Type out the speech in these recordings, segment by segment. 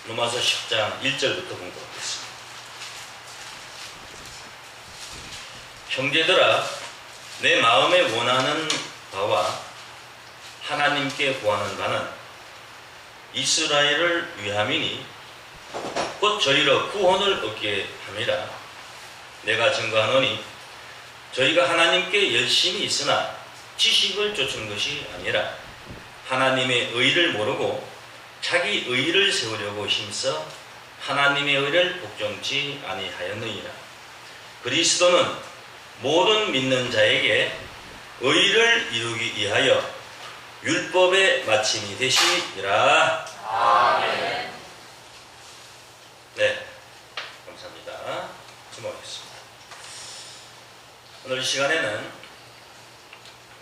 로마서 10장 1절부터 공부하겠습니다. 형제들아, 내 마음에 원하는 바와 하나님께 구하는 바는 이스라엘을 위함이니 곧 저희로 구원을 얻게 함이라. 내가 증거하노니 저희가 하나님께 열심히 있으나 지식을 좇은 것이 아니라 하나님의 의를 모르고 자기 의를 세우려고 힘써 하나님의 의를 복종치 아니하였느니라. 그리스도는 모든 믿는 자에게 의를 이루기 위하여 율법의 마침이 되시니라. 아멘. 네, 감사합니다. 주목하겠습니다. 오늘 시간에는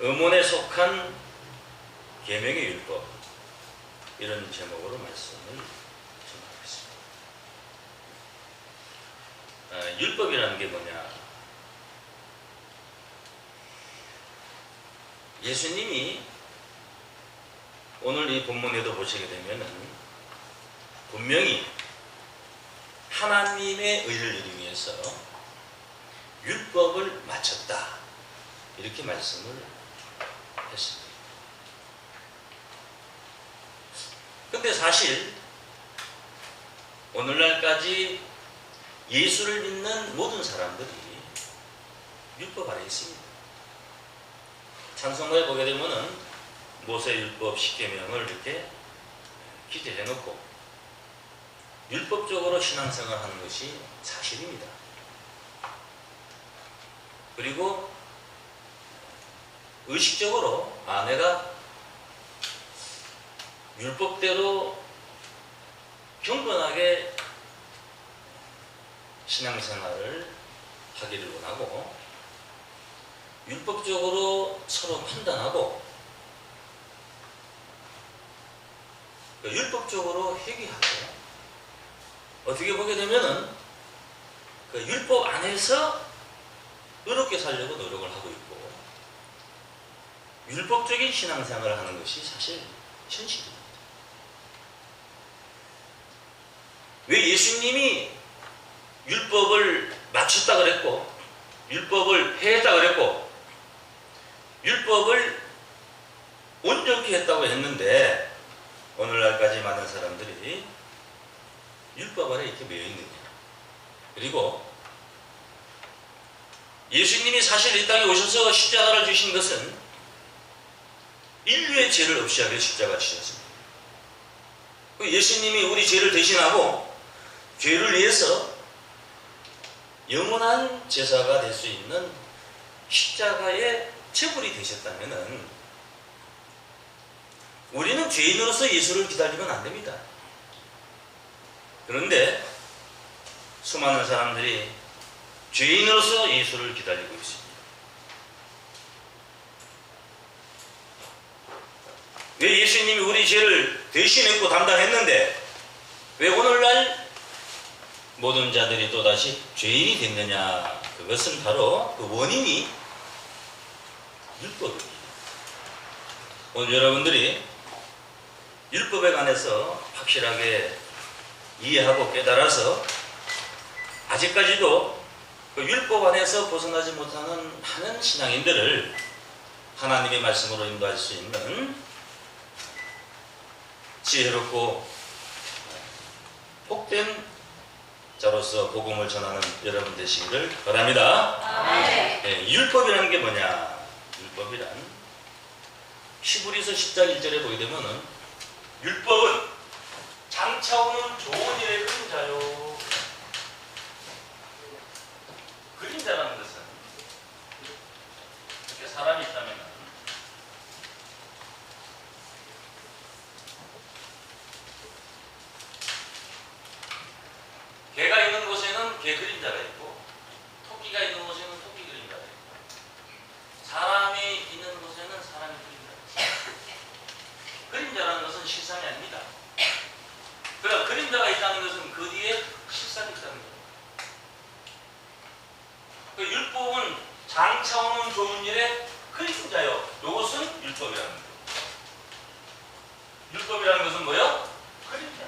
음원에 속한 계명의 율법, 이런 제목으로 말씀을 전하겠습니다. 율법이라는 게 뭐냐? 예수님이 오늘 이 본문에도 보시게 되면은 분명히 하나님의 의를 이루기 위해서 율법을 마쳤다, 이렇게 말씀을 했습니다. 근데 사실 오늘날까지 예수를 믿는 모든 사람들이 율법 아래 있습니다. 찬송가에 보게 되면은 모세율법 10계명을 이렇게 기재해 놓고 율법적으로 신앙생활 하는 것이 사실입니다. 그리고 의식적으로 내가 율법대로 경건하게 신앙생활을 하기를 원하고 율법적으로 서로 판단하고 율법적으로 회개하고, 어떻게 보게 되면은 그 율법 안에서 의롭게 살려고 노력을 하고 있고, 율법적인 신앙생활을 하는 것이 사실 현실입니다. 왜 예수님이 율법을 맞췄다 그랬고, 율법을 해했다 그랬고, 율법을 온전히 했다고 했는데 오늘날까지 많은 사람들이 율법 아래 이렇게 매여 있느냐? 그리고 예수님이 사실 이 땅에 오셔서 십자가를 주신 것은 인류의 죄를 없이 하게 십자가 지셨습니다. 예수님이 우리 죄를 대신하고 죄를 위해서 영원한 제사가 될 수 있는 십자가의 제물이 되셨다면은 우리는 죄인으로서 예수를 기다리면 안 됩니다. 그런데 수많은 사람들이 죄인으로서 예수를 기다리고 있습니다. 왜 예수님이 우리 죄를 대신했고 담당했는데 왜 오늘날 모든 자들이 또다시 죄인이 됐느냐? 그것은 바로 그 원인이 율법입니다. 오늘 여러분들이 율법에 관해서 확실하게 이해하고 깨달아서 아직까지도 그 율법 안에서 벗어나지 못하는 많은 신앙인들을 하나님의 말씀으로 인도할 수 있는 지혜롭고 복된 자로서 복음을 전하는 여러분 되시기를 바랍니다. 네, 율법이라는 게 뭐냐? 율법이란 히브리서 10장 1절에 보게 되면은 율법은 장차오는 좋은 일의 그림자요. 그림자라는 것은 이렇게 사람이 있다면 개가 있는 곳에는 개 그림자가 있고, 토끼가 있는 곳에는 토끼 그림자가 있고, 사람이 있는 곳에는 사람이 그림자가 있습니다. 그림자라는 것은 실상이 아닙니다. 그러나 그림자가 있다는 것은 그 뒤에 실상이 있다는 겁니다. 그 율법은 장차오는 좋은 일의 그림자요. 이것은 율법이라는 거예요. 율법이라는 것은 뭐요? 그림자.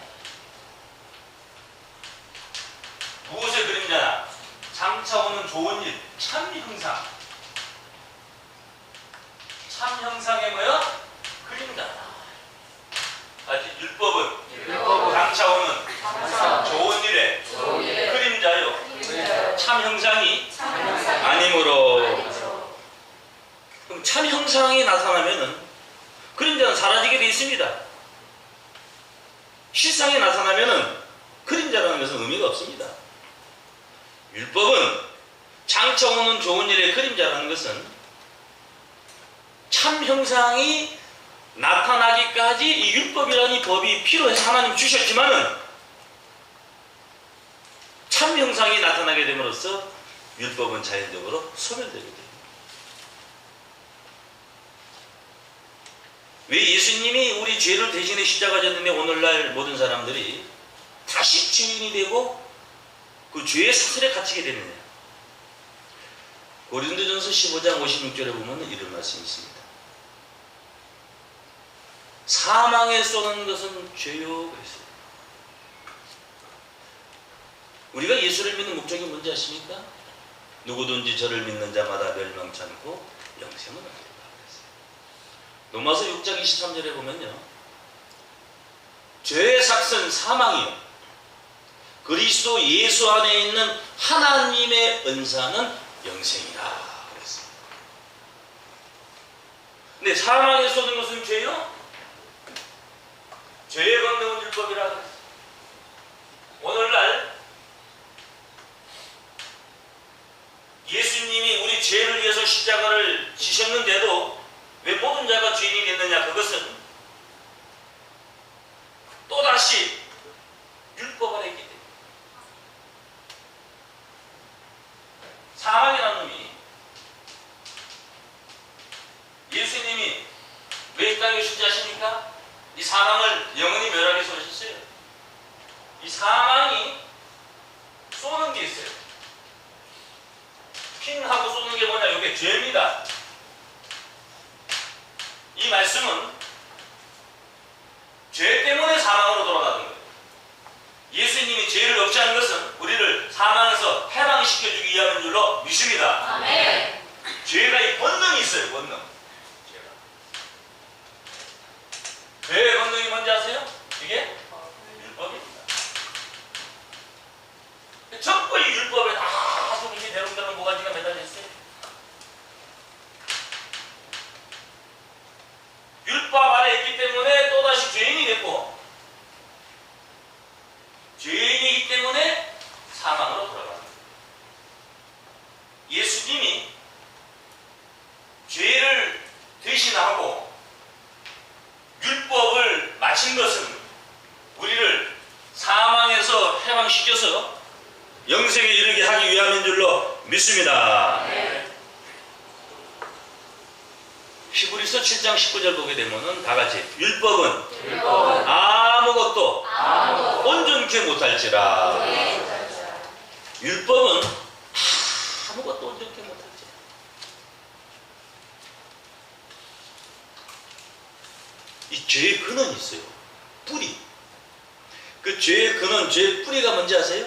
좋은 일, 참 형상. 참 형상의 뭐야? 그림자다. 다시 율법은 장차오는 좋은 일의 그림자요. 참 형상이 아니므로. 그럼 참 형상이 나타나면은 그림자는 사라지게 되어 있습니다. 실상이 나타나면은 그림자라는 것은 의미가 없습니다. 율법은 장차 오는 좋은 일의 그림자라는 것은 참 형상이 나타나기까지 이 율법이라는 이 법이 필요해서 하나님 주셨지만은 참 형상이 나타나게 됨으로써 율법은 자연적으로 소멸되게 됩니다. 왜 예수님이 우리 죄를 대신해 십자가 졌는데 오늘날 모든 사람들이 다시 죄인이 되고 그 죄의 사슬에 갇히게 됐느냐? 고린도전서 15장 56절에 보면 이런 말씀이 있습니다. 사망에 쏘는 것은 죄요 그랬어요. 우리가 예수를 믿는 목적이 뭔지 아십니까? 누구든지 저를 믿는 자마다 멸망치 않고 영생을 얻으리라 그랬어요. 로마서 6장 23절에 보면요, 죄의 삭은 사망이요 그리스도 예수 안에 있는 하나님의 은사는 영생이라 그랬어요. 근데 사망에 쏘는 것은 죄요? 죄의 건너온 율법이라 그랬어요. 오늘날 예수님이 우리 죄를 위해서 십자가를 지셨는데도 왜 모든 자가 죄인이 됐느냐? 그것은 또다시 율법 아래 있기 때문에. 사망이라는 놈이 예수님이 왜 이 땅에 존재하십니까? 이 사망을 영원히 멸하기 위해서 오셨어요. 이 사망이 쏘는 게 있어요. 핑 하고 쏘는 게 뭐냐? 이게 죄입니다. 이 말씀은 죄 때문에 사망으로 돌아가는 거예요. 예수님이 죄를 없이 하는 것은 우리를 사망에서 해방시켜주기 위함인 줄로 믿습니다. 아멘. 죄가 이 본능이 있어요. 본능. 죄의 본능이 뭔지 아세요? 이게 율법입니다. 전부 이 율법에 다 속이 대롱대롱 모가지가 매달려 있어요. 율법 안에 있기 때문에 또다시 죄인이 됐고, 죄인이기 때문에 사망으로 돌아갑니다. 예수님이 죄를 대신하고 율법을 마친 것은 우리를 사망에서 해방시켜서 영생에 이르게 하기 위함인 줄로 믿습니다. 네. 히브리서 7장 19절 보게 되면은 다 같이 율법은 아무것도 온전케 못할지라. 율법은 아무것도 온전케 못할지라. 이 죄의 근원이 있어요. 뿌리. 그 죄의 근원, 죄의 뿌리가 뭔지 아세요?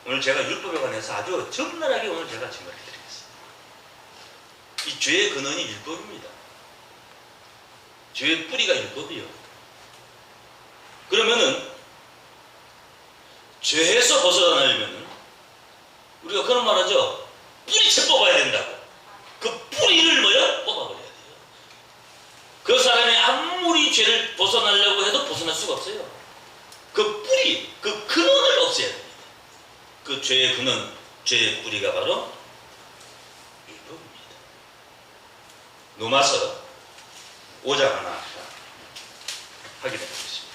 오늘 제가 율법에 관해서 아주 적나라하게 오늘 제가 증거해 드리겠습니다. 이 죄의 근원이 율법입니다. 죄의 뿌리가 율법이요. 그러면은 죄에서 벗어나려면은 우리가 그런 말 하죠. 뿌리채 뽑아야 된다고. 그 뿌리를 뭐요? 뽑아버려야 돼요. 그 사람이 아무리 죄를 벗어나려고 해도 벗어날 수가 없어요. 그 뿌리, 그 근원을 없애야 됩니다. 그 죄의 근원, 죄의 뿌리가 바로 율법입니다. 로마서 5장 하나 확인해 보겠습니다.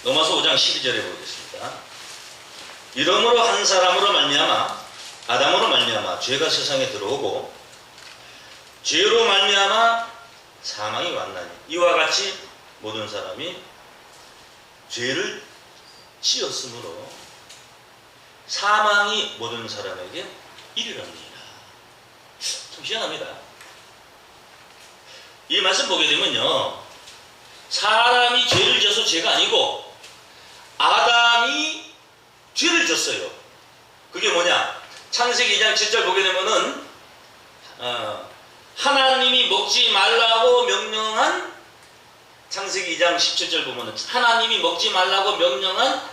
로마서 5장 12절에 보겠습니다. 이러므로 한 사람으로 말미암아 아담으로 말미암아 죄가 세상에 들어오고 죄로 말미암아 사망이 왔나니 이와 같이 모든 사람이 죄를 지었으므로 사망이 모든 사람에게 이르렀느니라. 참 희한합니다. 이 말씀 보게 되면요, 사람이 죄를 져서 죄가 아니고 아담이 죄를 졌어요. 그게 뭐냐? 창세기 2장 7절 보게 되면은 하나님이 먹지 말라고 명령한, 창세기 2장 17절 보면은 하나님이 먹지 말라고 명령한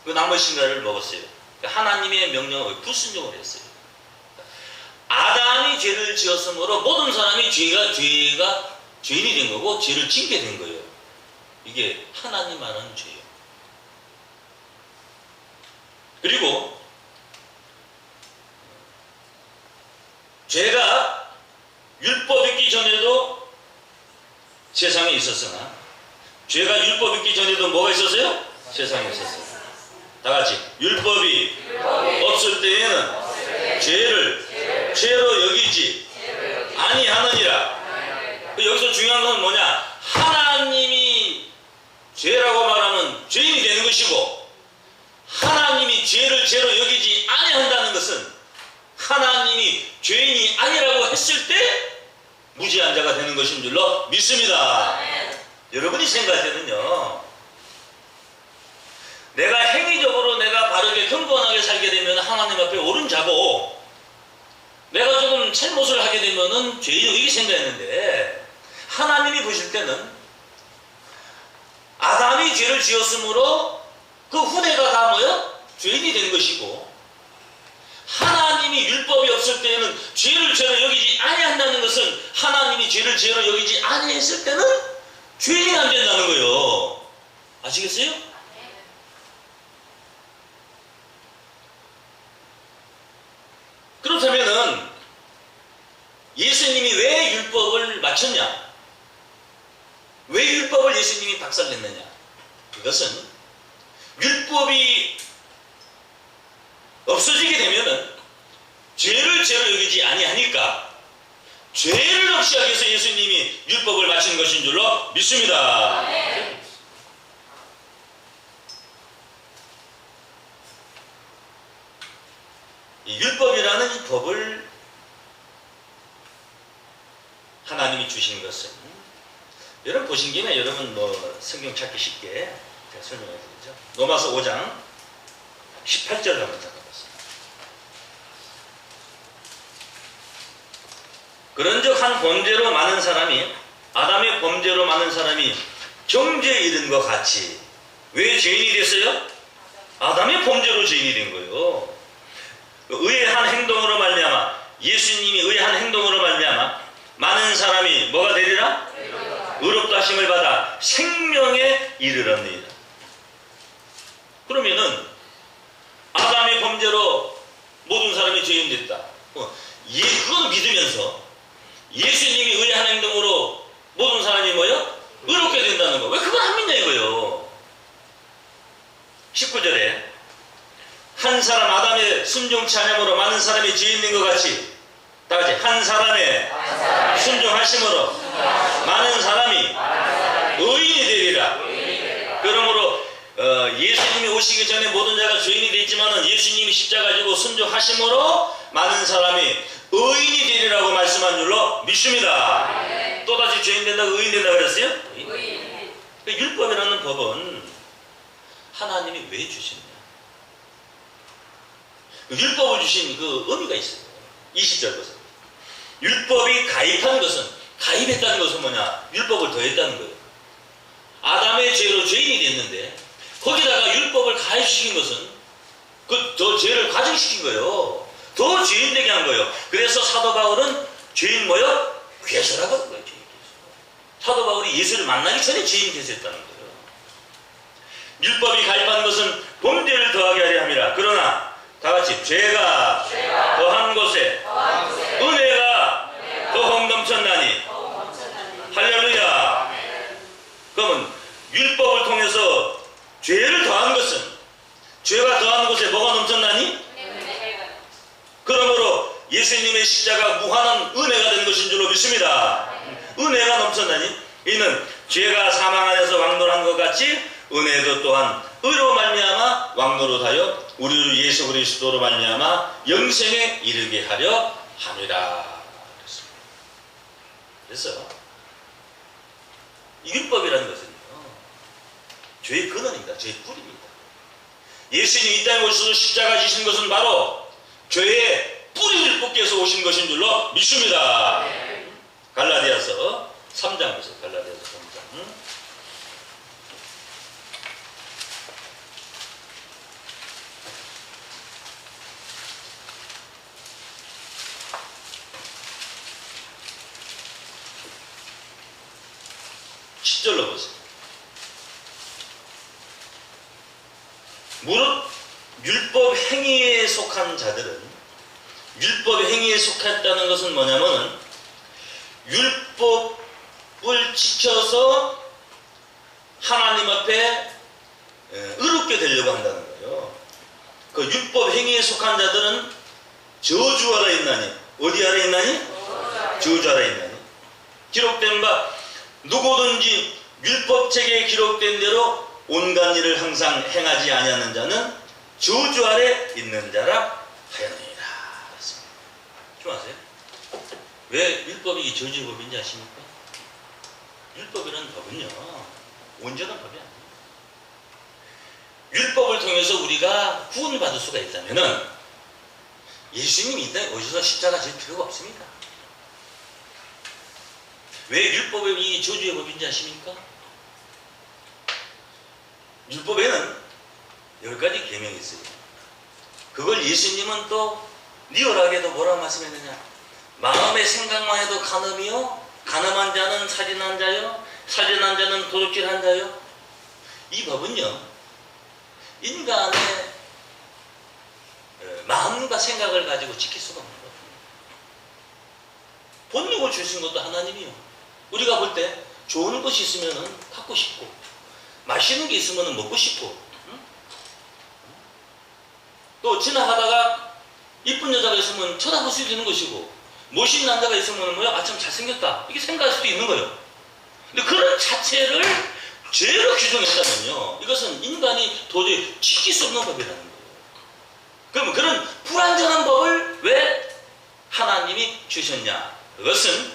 그 나무 신과를 먹었어요. 하나님의 명령을 불순종을 했어요. 아담이 죄를 지었으므로 모든 사람이 죄인이 된 거고 죄를 짓게 된 거예요. 이게 하나님 말하는 죄예요. 그리고 죄가 율법 있기 전에도 세상에 있었으나 죄가 율법 있기 전에도 뭐가 있었어요? 세상에 있었어요. 다 같이 율법이 없을 때에는 죄를 죄로 여기지 아니하느니라. 여기서 중요한 건 뭐냐? 하나님이 죄라고 말하면 죄인이 되는 것이고, 하나님이 죄를 죄로 여기지 아니한다는 것은 하나님이 죄인이 아니라고 했을 때 무죄한 자가 되는 것인 줄로 믿습니다. 여러분이 생각할 때는요, 내가 행위적으로 내가 바르게 경건하게 살게 되면 하나님 앞에 옳은 자고, 내가 조금 잘못을 하게 되면은 죄인이 이렇게 생각했는데, 하나님이 보실 때는 아담이 죄를 지었으므로 그 후대가 다 뭐요? 죄인이 된 것이고, 하나님이 율법이 없을 때에는 죄를 죄로 여기지 아니한다는 것은 하나님이 죄를 죄로 여기지 아니했을 때는 죄인이 안 된다는 거예요. 아시겠어요? 그렇다면은 예수님이 왜 율법을 마쳤냐? 왜 율법을 예수님이 박살냈느냐? 그것은 율법이 없어지게 되면은 죄를 죄로 여기지 아니하니까 죄를 없이 하기 위해서 예수님이 율법을 마친 것인 줄로 믿습니다. 이 율법이라는 이 법을 하나님이 주신 것은, 여러분 보신 김에 여러분 뭐 성경 찾기 쉽게 제가 설명해 드리죠. 로마서 5장 18절 한번 찾아보겠습니다. 그런즉 한 범죄로 많은 사람이, 아담의 범죄로 많은 사람이 정죄에 이른 것 같이, 왜 죄인이 됐어요? 아담의 범죄로 죄인이 된 거예요. 의의 한 행동으로 말미암아, 예수님이 의의 한 행동으로 말미암아 많은 사람이 뭐가 되리라? 의롭다 하심을 받아 생명에 이르렀느니라. 그러면은 아담의 범죄로 모든 사람이 죄인 됐다. 그건 믿으면서 예수님이 의의 한 행동으로 모든 사람이 뭐요? 의롭게 된다는 거. 왜 그걸 안 믿냐 이거요. 19절에 한 사람 아담의 순종치 않음으로 많은 사람이 죄인 된 것 같이, 다 같이 한 사람의 순종하심으로 많은 사람이 의인이 되리라. 그러므로 예수님이 오시기 전에 모든 자가 죄인이 됐지만은 예수님이 십자가 지고 순종하심으로 많은 사람이 의인이 되리라고 말씀한 줄로 믿습니다. 또다시 죄인 된다고 의인 된다고 그랬어요? 율법이라는 법은 하나님이 왜 주셨냐? 율법을 주신 그 의미가 있어요. 20절 보세요. 율법이 가입한 것은, 가입했다는 것은 뭐냐? 율법을 더했다는 거예요. 아담의 죄로 죄인이 됐는데 거기다가 율법을 가입시킨 것은 더 죄를 가중시킨 거예요. 더 죄인 되게 한 거예요. 그래서 사도 바울은 죄인 뭐요? 괴수라고 하는 거예요. 죄인 괴수. 사도 바울이 예수를 만나기 전에 죄인 괴수였다는 거예요. 율법이 가입한 것은 범죄를 더하게 하려 함이라. 그러나 다 같이 죄가 더한 곳에 은혜가 더욱 넘쳤나니. 할렐루야. 그러면 율법을 통해서 죄를 더한 것은, 죄가 더한 곳에 뭐가 넘쳤나니? 그러므로 예수님의 십자가 무한한 은혜가 된 것인 줄로 믿습니다. 은혜가 넘쳤나니? 이는 죄가 사망 안에서 왕노한 것 같이 은혜도 또한 의로 말미암아 왕노릇하여 우리 주 예수 그리스도로 말미암아 영생에 이르게 하려 함이라. 그래서 이 율법이라는 것은요, 죄의 근원입니다. 죄의 뿌리입니다. 예수님이 이 땅에 오셔서 십자가 지신 것은 바로 죄의 뿌리를 뽑기 위해서 오신 것인 줄로 믿습니다. 갈라디아서 3장 보세요. 갈라디아서 3장. 절로 보세요. 무릇 율법 행위에 속한 자들은, 율법 행위에 속했다는 것은 뭐냐면 율법을 지켜서 하나님 앞에 의롭게 되려고 한다는 거예요. 그 율법 행위에 속한 자들은 저주 아래 있나니, 어디 아래 있나니? 저주 아래 있나니. 기록된 바 누구든지 율법책에 기록된 대로 온갖 일을 항상 행하지 아니하는 자는 저주 아래 있는 자라 하였느니라. 그렇습니다. 좀 아세요? 왜 율법이 저주의 법인지 아십니까? 율법이라는 법은요, 온전한 법이 아니에요. 율법을 통해서 우리가 구원받을 수가 있다면은 예수님이 이 땅에 오셔서 십자가 질 필요가 없습니다. 왜 율법이 저주의 법인지 아십니까? 율법에는 10가지 계명이 있어요. 그걸 예수님은 또 리얼하게도 뭐라고 말씀했느냐? 마음의 생각만 해도 간음이요, 간음한 자는 살인한 자요, 살인한 자는 도둑질한 자요. 이 법은요, 인간의 마음과 생각을 가지고 지킬 수가 없는 거예요. 본능을 주신 것도 하나님이요. 우리가 볼 때 좋은 것이 있으면 갖고 싶고, 맛있는 게 있으면 먹고 싶고, 또 지나가다가 이쁜 여자가 있으면 쳐다볼 수 있는 것이고, 멋있는 남자가 있으면 뭐야, 아참 잘생겼다, 이게 생각할 수도 있는 거예요. 근데 그런 자체를 죄로 규정했다면요, 이것은 인간이 도저히 지킬 수 없는 법이라는 거예요. 그러면 그런 불완전한 법을 왜 하나님이 주셨냐? 그것은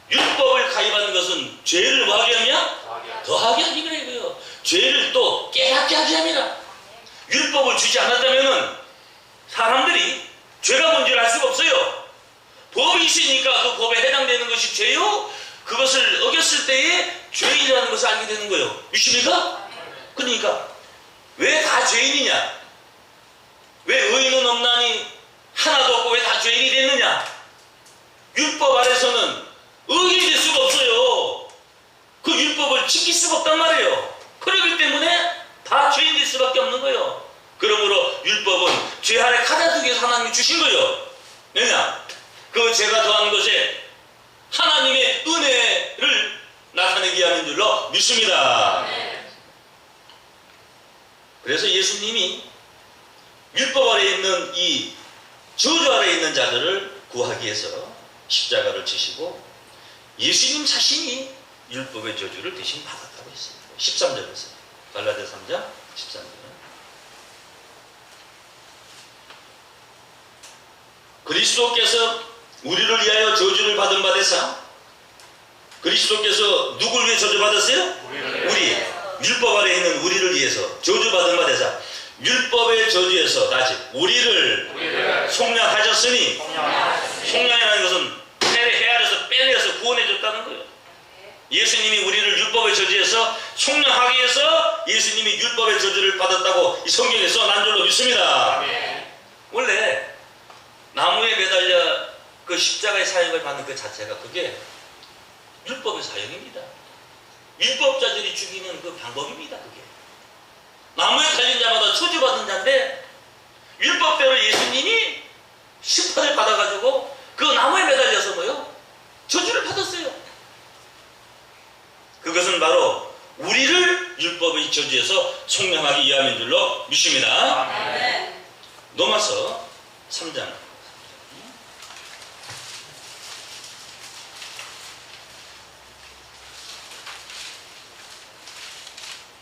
율법을 가입하는 것은 죄를 뭐하게 하며? 더하게 하기 그래요. 죄를 또 깨닫게 하게 합니다. 율법을 주지 않았다면 사람들이 죄가 뭔지를 알 수가 없어요. 법이 있으니까 그 법에 해당되는 것이 죄요, 그것을 어겼을 때에 죄인이라는 것을 알게 되는 거예요. 믿습니까? 그러니까 왜 다 죄인이냐? 왜 의인은 없나니 하나도 없고 왜 다 죄인이 됐느냐? 율법 아래서는 의인이 될 수가 없어요. 그 율법을 지킬 수가 없단 말이에요. 그렇기 때문에 다 죄인 될 수밖에 없는 거예요. 그러므로 율법은 죄 아래 가둬두기 위해서 하나님이 주신 거예요. 왜냐? 그 죄가 더한 것에 하나님의 은혜를 나타내게 하는 줄로 믿습니다. 그래서 예수님이 율법 아래 있는 이 저주 아래 있는 자들을 구하기 위해서 십자가를 지시고, 예수님 자신이 율법의 저주를 대신 받았다고 했습니다. 13절에 보세요. 갈라디아 3장 13절. 그리스도께서 우리를 위하여 저주를 받은 바 되사, 그리스도께서 누굴 위해 저주받았어요? 우리 율법 아래 있는 우리를 위해서 저주받은 바 되사 율법의 저주에서 다시 우리를 속량하셨으니, 속량이라는 것은 헤아려서 빼내서 구원해줬다는 거예요. 예수님이 우리를 율법의 저주에서 속량하기 위해서 예수님이 율법의 저주를 받았다고 이 성경에 써난 줄로 믿습니다. 원래 나무에 매달려 그 십자가의 사형을 받는 그 자체가 그게 율법의 사형입니다. 율법자들이 죽이는 그 방법입니다. 그게 나무에 달린 자마다 저주받은 자인데, 율법대로 예수님이 심판을 받아가지고 그 나무에 매달려서 뭐요? 저주를 받았어요. 그것은 바로 우리를 율법의 저주에서 속량하기 위함인 줄로 믿습니다. 로마서 3장.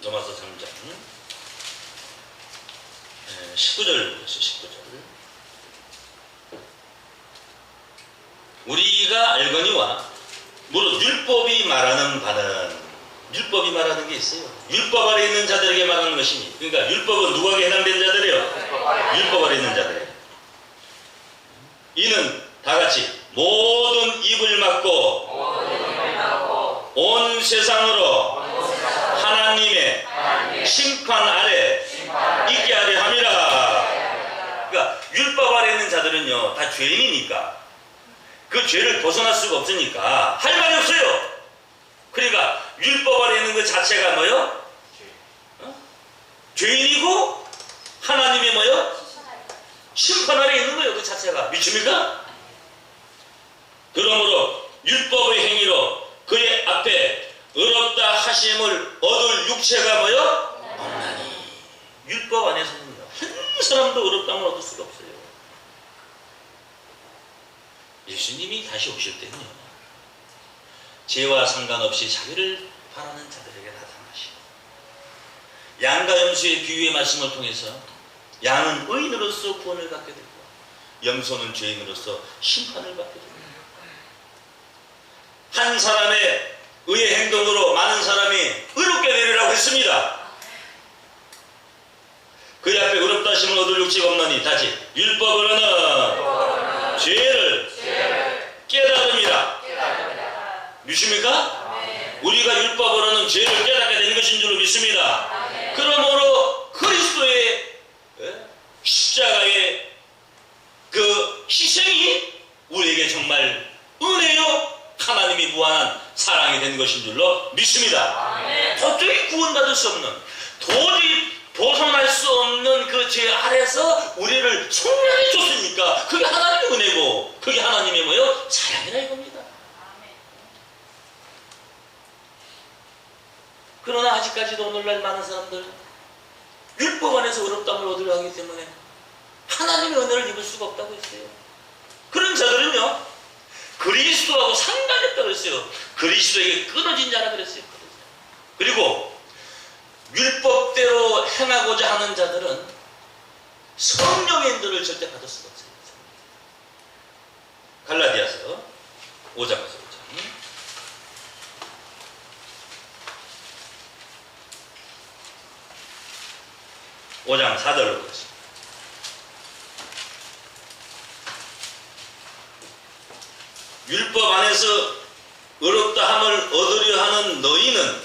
로마서 3장 19절 보세요. 19절. 우리가 알거니와 무릇 율법이 말하는 바는, 율법이 말하는 게 있어요. 율법 아래 있는 자들에게 말하는 것이니, 그러니까 율법은 누구에게 해당된 자들이요? 율법 아래 있는 자들. 이는 다 같이 모든 입을 막고 온 세상으로 하나님의 심판 아래 있게 하려 함이라. 그러니까 율법 아래 있는 자들은요, 다 죄인이니까 그 죄를 벗어날 수가 없으니까 할 말이 없어요. 그러니까 율법 아래 있는 그 자체가 뭐요? 죄인이고 하나님의 뭐요? 심판 아래 있는 거예요. 그 자체가. 믿습니까? 그러므로 율법의 행위로 그의 앞에 의롭다 하심을 얻을 육체가 뭐요? 없나니. 율법 안에서는요, 한 사람도 의롭다함을 얻을 수가 없어요. 예수님이 다시 오실 때는요, 죄와 상관없이 자기를 바라는 자들에게 나타나시고, 양과 염소의 비유의 말씀을 통해서 양은 의인으로서 구원을 받게 되고 염소는 죄인으로서 심판을 받게 됩니다. 한 사람의 의의 행동으로 많은 사람이 의롭게 되리라고 했습니다. 그의 앞에 의롭다 하심을 얻을 육체가 없나니. 다시 율법으로는 죄를 깨달음이라. 믿습니까? 우리가 율법으로는 죄를 깨닫게 되는 것인 줄로 믿습니다. 그러므로 그리스도의 십자가의 그 희생이 우리에게 정말 은혜요 하나님이 무한한 사랑이 된 것인 줄로 믿습니다. 도저히 구원받을 수 없는, 도저히 벗어날 수 없는 그 죄 아래서 우리를 속량해 줬으니까 그게 하나님의 은혜고 그게 하나님의 뭐요? 사랑이라 이겁니다. 그러나 아직까지도 오늘날 많은 사람들 율법 안에서 의롭다함을 얻으려 하기 때문에 하나님의 은혜를 입을 수가 없다고 했어요. 그런 자들은요, 그리스도하고 상관이 없다고 했어요. 그리스도에게 끊어진 자라 그랬어요. 그리고 율법대로 행하고자 하는 자들은 성령의 인도를 절대 받을 수가 없어요. 갈라디아서 5장 가서 5장 4절로 보겠습니다. 율법 안에서 의롭다함을 얻으려 하는 너희는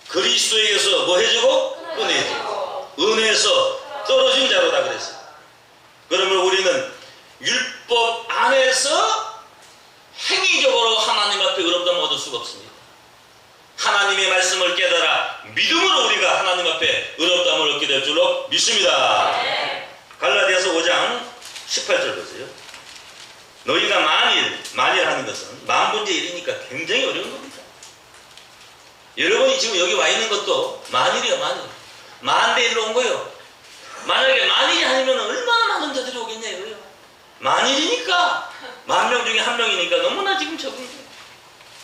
그리스도에게서 뭐 해주고? 끊어지고 은혜에서 떨어진 자로다 그랬어요. 그러면 우리는 율법 안에서 행위적으로 하나님 앞에 의롭다함을 얻을 수가 없습니다. 하나님의 말씀을 깨달아 믿음으로 우리가 하나님 앞에 의롭다함을 얻게 될 줄로 믿습니다. 갈라디아서 5장 18절 보세요. 너희가 만일 하는 것은 만분의 1이니까 굉장히 어려운 겁니다. 여러분이 지금 여기 와 있는 것도 만일이에요. 만대 1로 온 거예요. 만약에 만일이 아니면 얼마나 많은 자들이 오겠냐 이거예요. 만일이니까 만 명 중에 한 명이니까 너무나 지금 적은 거예요.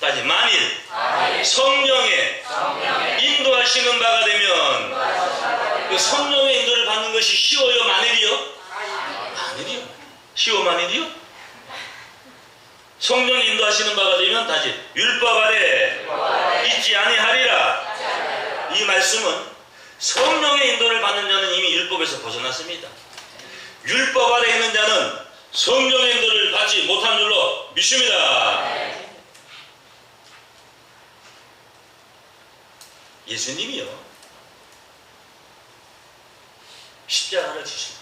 다시 만일 성령의 인도하시는 바가 되면 그 성령의 인도를 받는 것이 쉬워요? 만일이요? 만일이요? 쉬워 만일이요? 성령이 인도하시는 바가 되면 다시 율법 아래 있지 아니하리라. 이 말씀은 성령의 인도를 받는 자는 이미 율법에서 벗어났습니다. 율법 아래 있는 자는 성령의 인도를 받지 못한 줄로 믿습니다. 예수님이요, 십자가를 지실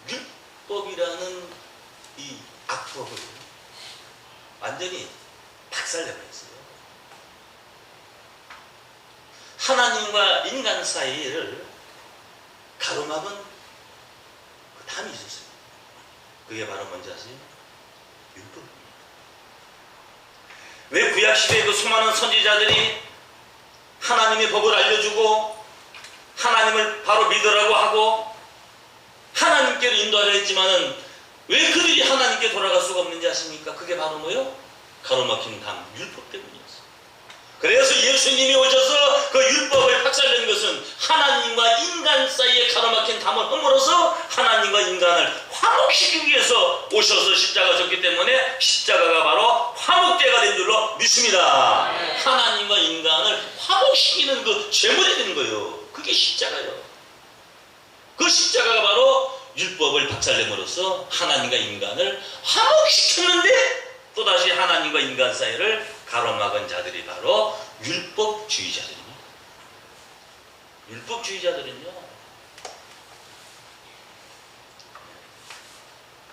때 율법이라는 이 악법을 완전히 박살내버렸어요. 하나님과 인간 사이를 가로막은 그 담이 있었어요. 그게 바로 뭔지 아세요? 율법입니다. 왜 구약시대에 그 수많은 선지자들이 하나님의 법을 알려주고 하나님을 바로 믿으라고 하고 하나님께로 인도하려 했지만은 왜 그들이 하나님께 돌아갈 수가 없는지 아십니까? 그게 바로 뭐요? 가로막힌 담, 율법 때문이었어요. 그래서 예수님이 오셔서 그 율법을 박살낸 것은 하나님과 인간 사이에 가로막힌 담을 허물어서 하나님과 인간을 화목시키기 위해서 오셔서 십자가 졌기 때문에 십자가가 바로 화목제가 된 줄로 믿습니다. 하나님과 인간을 화목시키는 그 제물이 되는 거예요. 그게 십자가예요. 그 십자가가 바로 율법을 박살냄으로써 하나님과 인간을 화목시켰는데 또다시 하나님과 인간 사이를 가로막은 자들이 바로 율법주의자들입니다. 율법주의자들은요,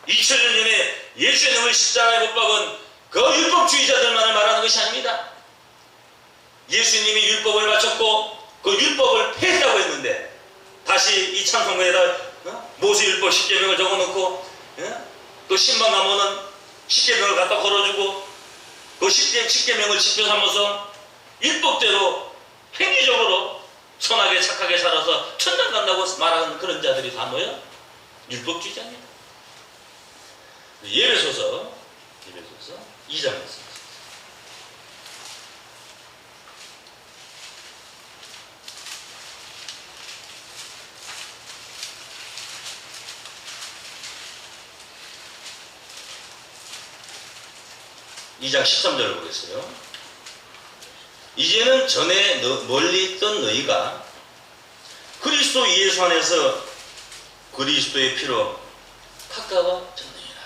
2000년 전에 예수의 이름을 십자가에 못 박은 그 율법주의자들만을 말하는 것이 아닙니다. 예수님이 율법을 바쳤고 그 율법을 폐했다고 했는데 다시 이 찬송가에다 모세율법 10계명을 적어놓고 또 신방 가면은 10계명을 갖다 걸어주고 그 10계명을 지켜 삼아서 율법대로 행위적으로 선하게 착하게 살아서 천당 간다고 말하는 그런 자들이 다 뭐예요? 율법주의자입니다. 예배소서 2장 말씀. 이 2장 13절을 보겠어요. 이제는 전에 멀리 있던 너희가 그리스도 예수 안에서 그리스도의 피로 가까워졌느니라.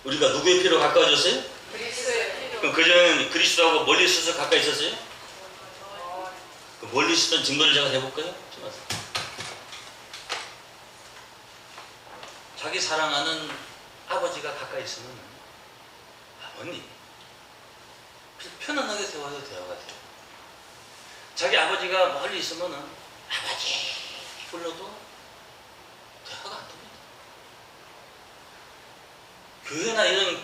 우리가 누구의 피로 가까워졌어요? 그리스도의 피로. 그럼 그전에는 그리스도하고 멀리 있어서 가까이 있었어요? 그 멀리 있었던 증거를 제가 해볼까요? 자기 사랑하는 아버지가 가까이 있으면 아버님 편안하게 대화해도 대화가 돼요. 자기 아버지가 멀리 있으면은 아버지 불러도 대화가 안 됩니다. 교회나 이런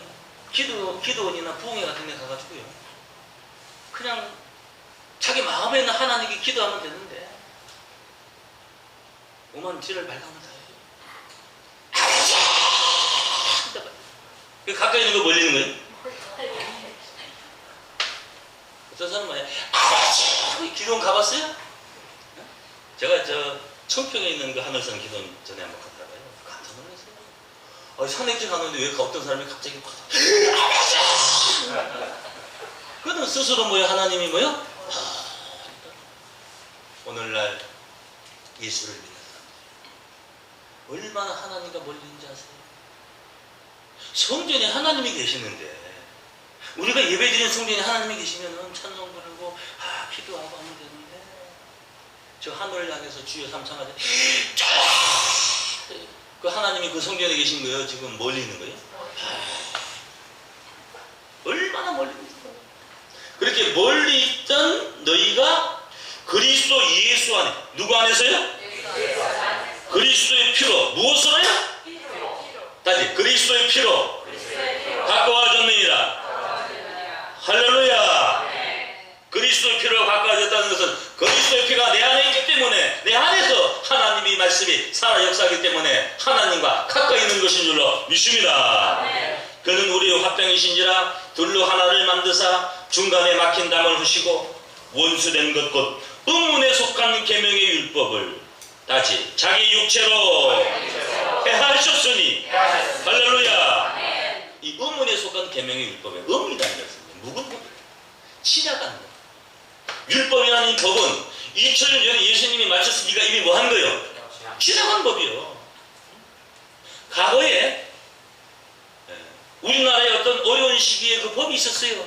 기도원이나 부흥회 같은 데 가가지고요, 그냥 자기 마음에 있는 하나님께 기도하면 되는데 오만 뒤를 발광을 다 해요. 아버지! 가까이 있는 거 멀리 있는 거예요? 어떤 사람은 뭐야? 아버지! 기도원 가봤어요? 제가 청평에 있는 그 하늘산 기도원 전에 한번 갔다가요, 깜짝 놀랐어요. 산행길 가는데 왜 어떤 사람이 갑자기 아버지! 그는 스스로 뭐야? 하나님이 뭐요? 오늘날 예수를 믿는 사람들 얼마나 하나님과 멀리 있는지 아세요? 성전에 하나님이 계시는데 우리가 예배드리는 성전에 하나님이 계시면은 찬송 부르고 기도하고 하면 되는데 저 하늘을 향해서 주여 삼창하자 그 하나님이 그 성전에 계신 거예요? 지금 멀리 있는 거예요? 얼마나 멀리 있는 거예요? 그렇게 멀리 있던 너희가 그리스도 예수 안에, 누구 안에서요? 그리스도의 피로 무엇으로요? 다시 그리스도의 피로 가까워졌느니라. 할렐루야. 그리스도의 피로 가까워졌다는 것은 그리스도의 피가 내 안에 있기 때문에 내 안에서 하나님의 말씀이 살아 역사하기 때문에 하나님과 가까이 있는 것인 줄로 믿습니다. 그는 우리의 화병이신지라 둘로 하나를 만드사 중간에 막힌 담을 푸시고 원수된 것 곧 의문에 속한 계명의 율법을 다시 자기 육체로 해하셨으니 할렐루야. 이 의문에 속한 계명의 율법에 의문이라는 것은 묵은 법, 지나가는 것. 율법이라는 이 법은 2000년 전에 예수님이 마쳤으니까 이미 뭐 한 거예요? 지나간 법이요. 과거에 우리나라의 어떤 어려운 시기에 그 법이 있었어요.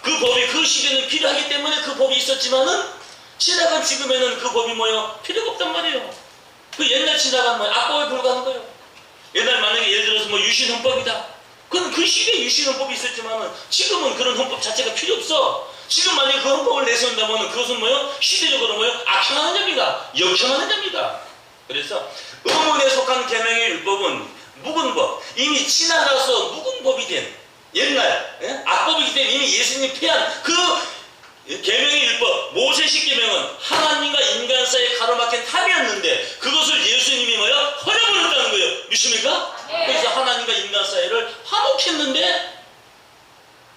그 법이 그 시기에는 필요하기 때문에 그 법이 있었지만은 지나간 지금에는 그 법이 뭐예요? 필요가 없단 말이에요. 그 옛날 지나간 뭐예요? 악법에 불과한 거예요. 옛날 만약에 예를 들어서 뭐 유신헌법이다. 그건 그 시기에 유신헌법이 있었지만은 지금은 그런 헌법 자체가 필요 없어. 지금 만약에 그 헌법을 내세운다면 그것은 뭐예요? 시대적으로 뭐예요? 악행하는 자입니다. 역행하는 자입니다. 그래서 의문에 속한 계명의 율법은 묵은 법, 이미 지나가서 묵은 법이 된 옛날 악법이기 때문에 이미 예수님이 폐한 그 계명의 율법, 모세식 계명은 하나님과 인간 사이에 가로막힌 탑이었는데 그것을 예수님이 뭐야? 허려버렸다는 거예요. 믿습니까? 그래서 하나님과 인간 사이를 화목했는데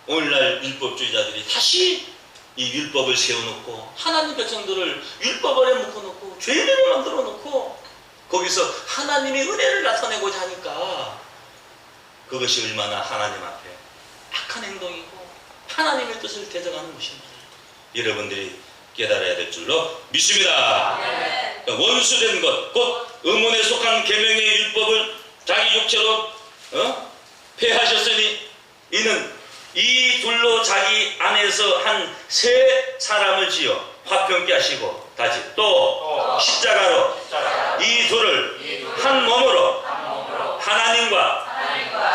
오늘날 율법주의자들이 다시 이 율법을 세워놓고 하나님 백성들을 율법 아래 묶어놓고 죄인을 만들어 놓고 거기서 하나님의 은혜를 나타내고자 하니까 그것이 얼마나 하나님 앞에 악한 행동이고 하나님의 뜻을 대적하는 것입니다. 여러분들이 깨달아야 될 줄로 믿습니다. 원수된 것, 곧 음원에 속한 계명의 율법을 자기 육체로 폐하셨으니 이는 이 둘로 자기 안에서 한 세 사람을 지어 화평케 하시고 다시 또 십자가로 이 둘을 한 몸으로 하나님과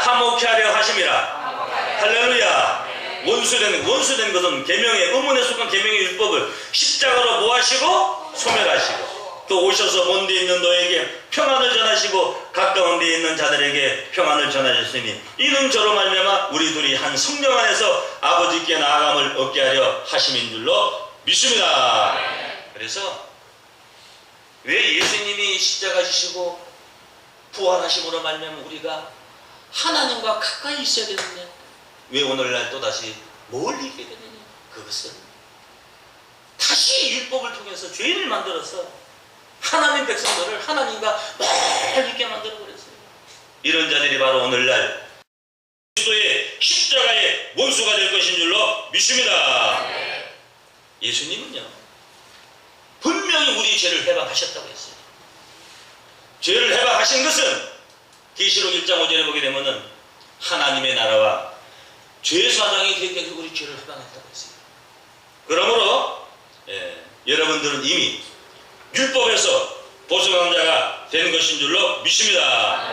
화목케 하려 하심이라. 할렐루야. 원수된 것은 계명의 음문에 속한 계명의 율법을 십자가로 모하시고 소멸하시고 또 오셔서 먼 데 있는 너에게 평안을 전하시고 가까운 데 있는 자들에게 평안을 전하셨으니 이는 저로 말미암아 우리 둘이 한 성령 안에서 아버지께 나아감을 얻게 하려 하심인 줄로 믿습니다. 그래서 왜 예수님이 십자가 지시고 부활하심으로 말미암아 우리가 하나님과 가까이 있어야 되느냐? 왜 오늘날 또다시 멀리 있게 되느냐? 그것은 다시 율법을 통해서 죄인을 만들어서 하나님 백성들을 하나님과 멀리 있게 만들어버렸어요. 이런 자들이 바로 오늘날 그리스도의 십자가의 원수가 될 것인 줄로 믿습니다. 예수님은요 분명히 우리 죄를 해방하셨다고 했어요. 죄를 해방하신 것은 계시록 1장 5절에 보게 되면은 하나님의 나라와 죄사장이 되게 우리 죄를 해방했다고 했어요. 그러므로 여러분들은 이미 율법에서 벗어난 자가 되는 것인 줄로 믿습니다.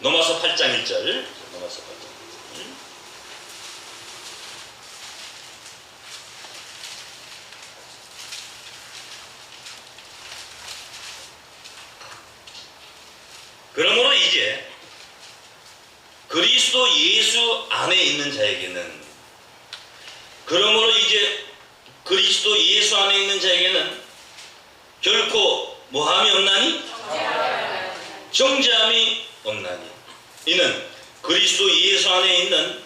로마서 8장 1절. 로마서 8장 1절. 그러므로 이제 그리스도 예수 안에 있는 자에게는 결코 뭐함이 없나니? 정죄함이 없나니. 이는 그리스도 예수 안에 있는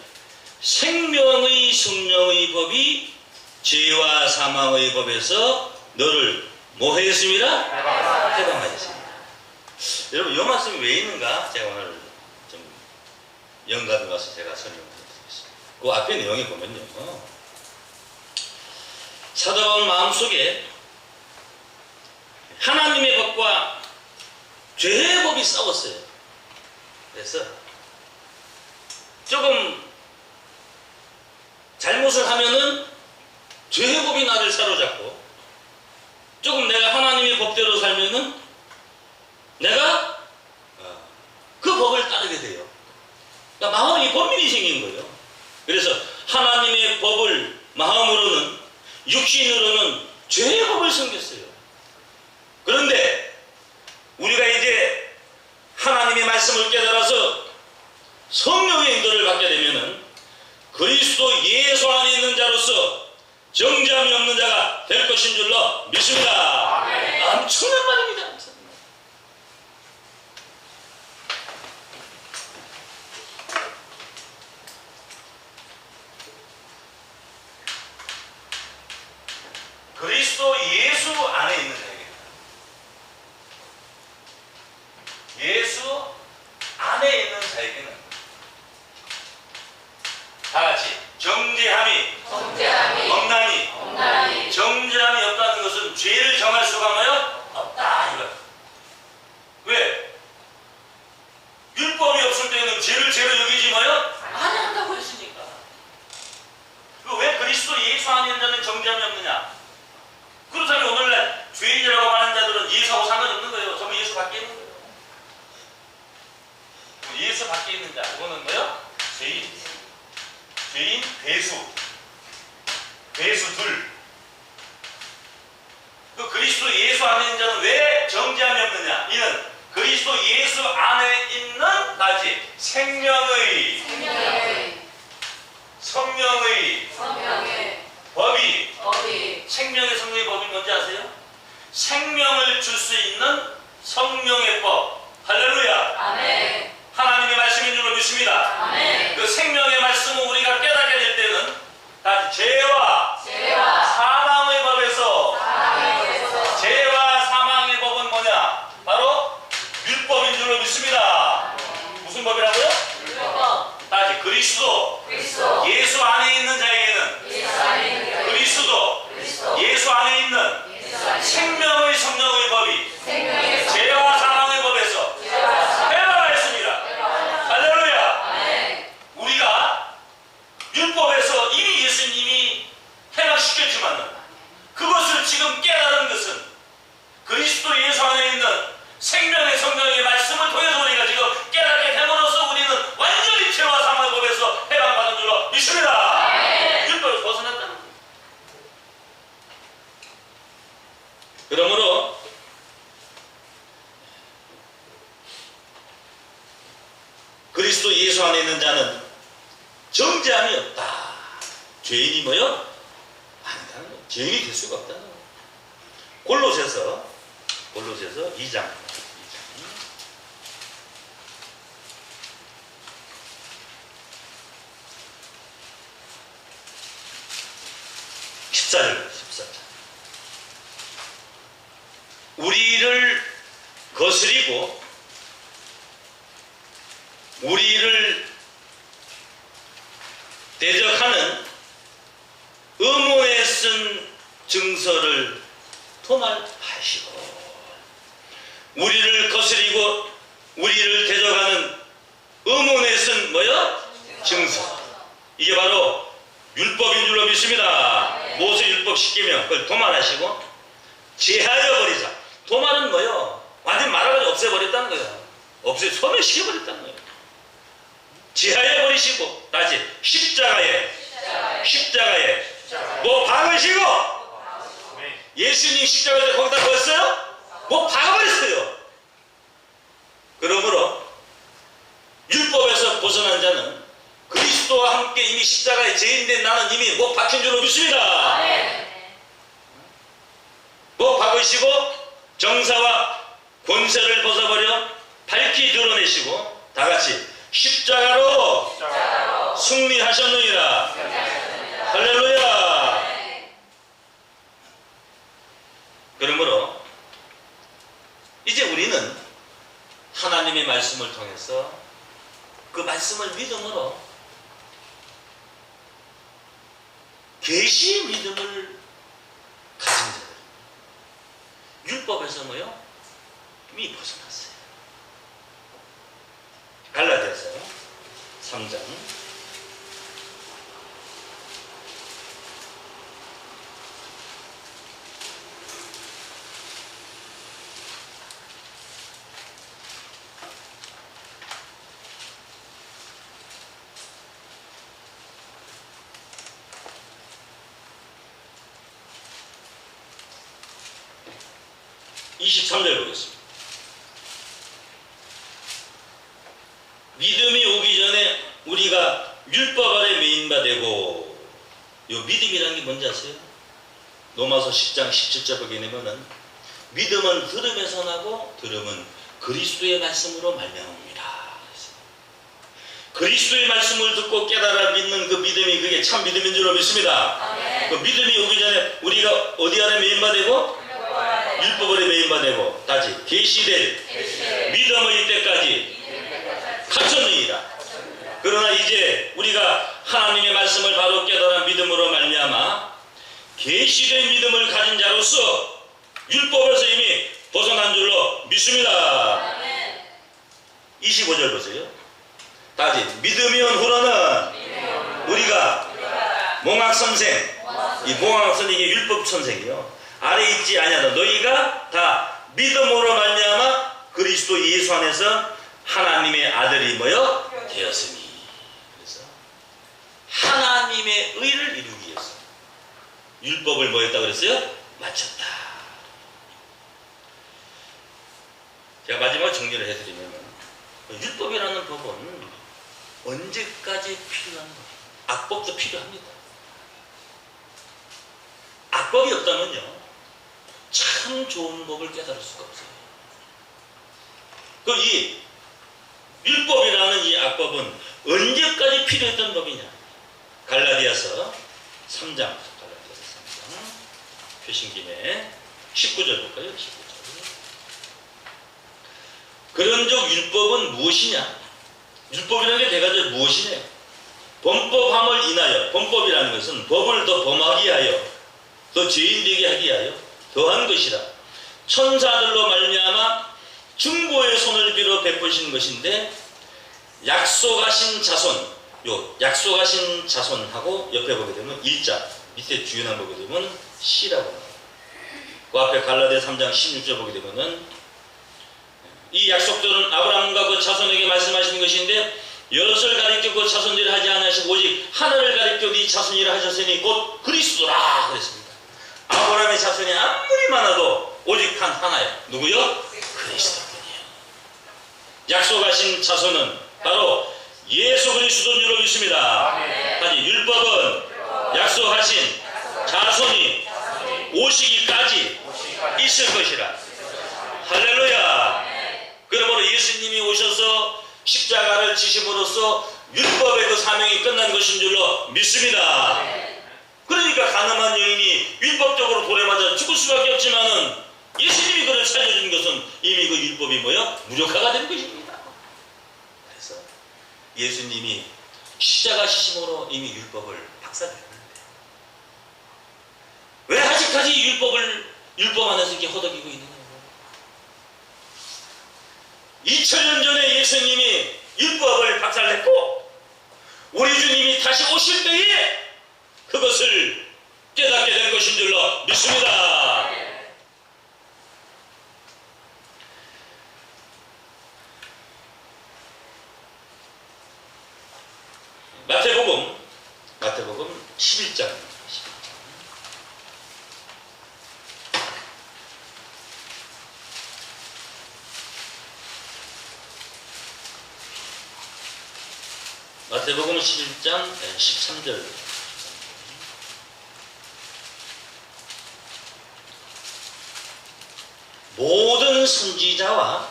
생명의 성령의 법이 죄와 사망의 법에서 너를 뭐 했습니다? 해방하였습니다. 여러분 이 말씀이 왜 있는가? 제가 오늘 좀 영감이 와서 제가 설명드리겠습니다. 그 앞에 내용에 보면요 사도 바울 마음속에 하나님의 법과 죄의 법이 싸웠어요. 그래서 조금 잘못을 하면은 죄의 법이 나를 사로잡고 조금 내가 하나님의 법대로 살면은 내가 그 법을 따르게 돼요. 그러니까 마음이 범민이 생긴 거예요. 그래서 하나님의 법을 마음으로는 육신으로는 죄의 법을 섬겼어요. 그런데 우리가 이제 하나님의 말씀을 깨달아서 성령의 인도를 받게 되면은 그리스도 예수 안에 있는 자로서 정죄함이 없는 자가 될 것인 줄로 믿습니다. 엄청난 말입니다. 그리스도 예수 안에 있는 자에게 예수 안에 있는 자에게는 다같이 정죄함이 없나니 정죄함이 없다는 것은 죄를 정할 수가 뭐요? 없다 이거야. 왜? 율법이 없을 때는 죄를 죄로 여기지 뭐요? 안 한다고 했으니까. 왜 그리스도 예수 안에 있는 자는 정죄함이 없느냐? 그렇다면 오늘날 죄인이라고 하는 자들은 예수하고 상관없는 거예요. 전부 예수 밖에 있는 거예요. 예수 밖에 있는 자, 그거는 뭐요? 죄인, 괴수 둘. 그 그리스도 예수 안에 있는 자는 왜 정죄함이 없느냐? 이는 그리스도 예수 안에 있는 다시 생명의 성령의 법이 생명의 성령의 법이 뭔지 아세요? 생명을 줄 수 있는 성령의 법. 할렐루야. 아멘. 하나님의 말씀인 줄로 믿습니다. 아멘. 그 생명의 말씀을 우리가 깨닫게 될 때는 다시 죄와 정죄함이 없다. 죄인이 뭐요? 아니다는 거예요. 죄인이 될 수가 없다는 거예요. 골로새서 2장 14절. 우리를 거스리고 우리를 대적하는 음모에 쓴 증서를 도말하시고, 우리를 거스리고 우리를 대적하는 음모에 쓴 뭐요? 증서. 이게 바로 율법인 줄로 믿습니다. 모세 율법 10계명 그걸 도말하시고 제하여 버리자. 도말은 뭐요? 완전 말아가지고 없애버렸다는 거예요. 소멸시켜버렸다는 거예요. 제하여 버리시고, 다시 십자가에 뭐 박으시고, 예수님 십자가에 거기다 넣었어요? 뭐 박아버렸어요. 그러므로 율법에서 벗어난 자는 그리스도와 함께 이미 십자가에 죄인된 나는 이미 못 박힌 줄로 믿습니다. 못 박으시고 정사와 권세를 벗어버려 밝히 드러내시고, 다같이 십자가로 승리하셨느니라. 할렐루야. 그러므로 이제 우리는 하나님의 말씀을 통해서 그 말씀을 믿음으로 계시의 믿음을 가진 자들, 율법에서 뭐요? 이미 벗어났어요. 갈라디아서 3장 23절 보겠습니다. 믿음이 오기 전에 우리가 율법 아래 매인 바 되고, 요 믿음이라는 게 뭔지 아세요? 로마서 10장 17절 보게 되면은 믿음은 들음에서 나고 들음은 그리스도의 말씀으로 말미암습니다. 그리스도의 말씀을 듣고 깨달아 믿는 그 믿음이 그게 참 믿음인 줄로 믿습니다. 그 믿음이 오기 전에 우리가 어디 아래 매인 바 되고? 율법 아래 매인 바 되고, 다시 계시될 믿음의 때까지 갖췄느니라. 그러나 이제 우리가 하나님의 말씀을 바로 깨달아 믿음으로 말미암아 계시된 믿음을 가진 자로서 율법에서 이미 벗어난 줄로 믿습니다. 25절 보세요. 다시 믿음이 온 후로는 우리가 몽학선생, 이 몽학선생이 율법 선생이요, 아래 있지 아니하다 너희가 다 믿음으로 말미암아 그리스도 예수 안에서 하나님의 아들이 뭐요? 되었으니. 그래서 하나님의 의를 이루기 위해서 율법을 뭐 했다 그랬어요? 마쳤다. 제가 마지막 정리를 해드리면, 율법이라는 법은 언제까지 필요한 거예요? 악법도 필요합니다. 악법이 없다면요, 참 좋은 법을 깨달을 수가 없어요. 이 율법이라는 이 악법은 언제까지 필요했던 법이냐? 갈라디아서 3장 표신 김에 19절 볼까요? 19절. 그런즉 율법은 무엇이냐? 율법이라는 게 대가적으로 무엇이냐? 범법함을 인하여, 범법이라는 것은 법을 더 범하게 하여, 더 죄인되게 하게 하여 더한 것이라. 천사들로 말미암아 중보의 손을 빌어 베푸신 것인데, 약속하신 자손, 요 약속하신 자손하고 옆에 보게 되면 일자, 밑에 주연한 보게 되면 C라고 나와요. 그 앞에 갈라디아 3장 16절 보게 되면은 이 약속들은 아브라함과 그 자손에게 말씀하시는 것인데, 여럿을 가리켜 그 자손들을 하지 않으시고 오직 하나를 가리켜 네 자손이라 하셨으니 곧 그리스도라 그랬습니다. 아브라함의 자손이 아무리 많아도 오직 하나예요. 누구요? 그리스도뿐이에요. 약속하신 자손은 바로 예수 그리스도인 줄로 믿습니다. 약속하신 자손이 오시기까지 있을 것이라. 할렐루야. 그러므로 예수님이 오셔서 십자가를 지심으로써 율법의 그 사명이 끝난 것인 줄로 믿습니다. 그러니까 가늠한 여인이 율법적으로 돌에 맞아 죽을 수밖에 없지만은 예수님이 그를 살려준 것은 이미 그 율법이 뭐야? 무력화가 된 것입니다. 그래서 예수님이 십자가 시심으로 이미 율법을 박살냈는데 왜 아직까지 율법 안에서 이렇게 허덕이고 있느냐? 2000년 전에 예수님이 율법을 박살냈고 우리 주님이 다시 오실 때에 그것을 깨닫게 될 것인 줄로 믿습니다. 마태복음 11장. 마태복음 11장 13절. 모든 선지자와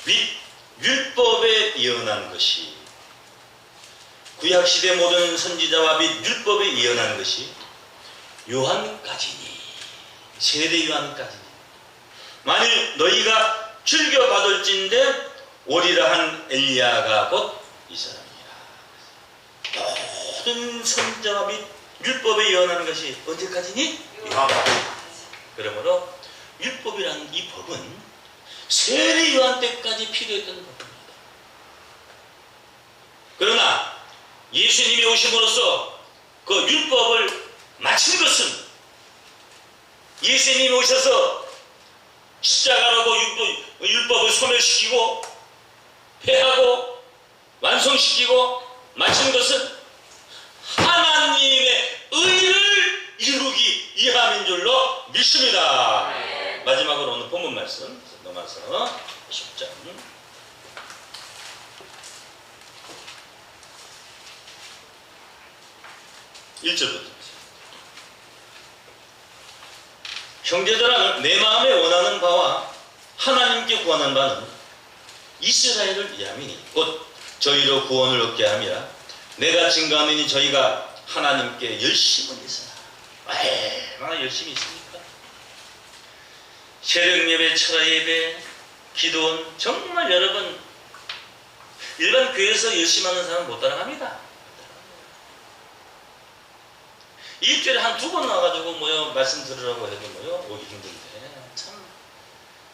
및 율법에 예언한 것이, 구약시대 모든 선지자와 및 율법에 예언한 것이 요한까지니, 세대 요한까지니, 만일 너희가 즐겨받을진대 오리라 한 엘리야가 곧 이 사람이라. 모든 선지자와 및 율법에 예언하는 것이 언제까지니? 요한까지. 그러므로 율법이라는 이 법은 세례 요한 때까지 필요했던 법입니다. 그러나 예수님이 오심으로써 그 율법을 마친 것은, 예수님이 오셔서 십자가라고 율법을 소멸시키고 폐하고 완성시키고 마친 것은 하나님의 의를 이루기 위함인 줄로 믿습니다. 마지막으로 오늘 본문 말씀 넘어서 10장 1절부터. 형제들아, 내 마음에 원하는 바와 하나님께 구하는 바는 이스라엘을 위함이니 곧 저희로 구원을 얻게 함이라. 내가 증거하노니 저희가 하나님께 열심을 있으나. 얼마나 열심히 있습니까? 새벽 예배, 철야 예배, 기도원, 정말 여러분 일반 교회에서 열심히 하는 사람 못 따라갑니다. 일주일에 한 2번 나와가지고 말씀 들으라고 해도 오기 힘든데, 참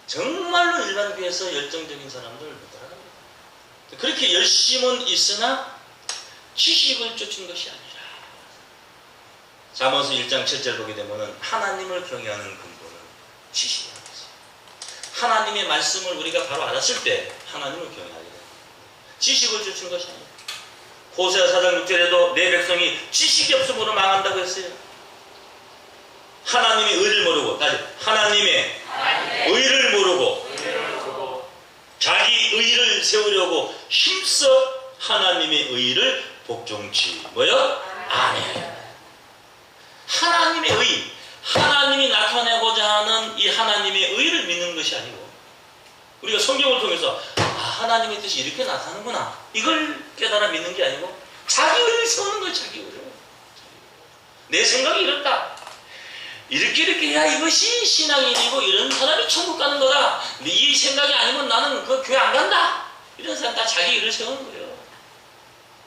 정말로 일반 교회에서 열정적인 사람들 못 따라갑니다. 그렇게 열심은 있으나 지식을 쫓은 것이 아니라, 잠언서 1장 7절 보게 되면은 하나님을 경외하는 근본은 지식이라는 것이에요. 하나님의 말씀을 우리가 바로 알았을 때 하나님을 경외하게 됩니다. 지식을 쫓은 것이 아니라. 호세아 4장 6절에도 내 백성이 지식이 없음으로 망한다고 했어요. 하나님의 의를 모르고, 다시 하나님의 의를 모르고 자기 의를 세우려고 힘써 하나님의 의를 복종치 아니에요. 하나님의 의, 하나님이 나타내고자 하는 이 하나님의 의를 믿는 것이 아니고, 우리가 성경을 통해서 하나님의 뜻이 이렇게 나타나는구나, 이걸 깨달아 믿는 게 아니고 자기 의를 세우는 거예요. 자기 의를. 내 생각이 이렇다, 이렇게 해야 이것이 신앙인이고 이런 사람이 천국 가는 거다, 이 생각이 아니면 나는 그 교회 안 간다, 이런 사람 다 자기 의를 세우는 거예요.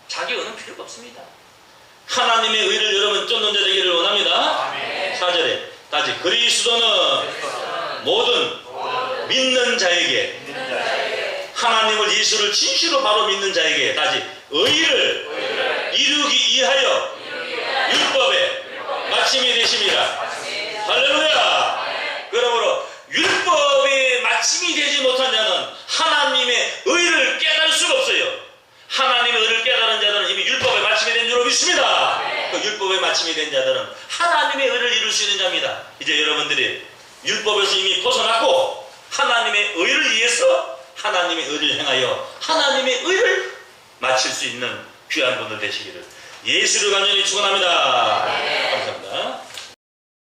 자기 의는 필요가 없습니다. 하나님의 의를 여러분 쫓는 자 되기를 원합니다. 4절에 다시 그리스도는 모든 믿는 자에게, 하나님을 예수를 진실로 바로 믿는 자에게 다시 의를 이루기 위하여 율법의 마침이 되십니다. 할렐루야. 그러므로 율법의 마침이 되지 못한 자는 하나님의 의를 깨달을 수가 없어요. 하나님의 의를 깨달은 자들은 이미 율법의 마침이 된 줄로 믿습니다. 그 율법의 마침이 된 자들은 하나님의 의를 이룰 수 있는 자입니다. 이제 여러분들이 율법에서 이미 벗어났고 하나님의 의를 위해서 하나님의 의를 행하여 하나님의 의를 마칠 수 있는 귀한 분들 되시기를 예수를 간절히 축원합니다. 감사합니다.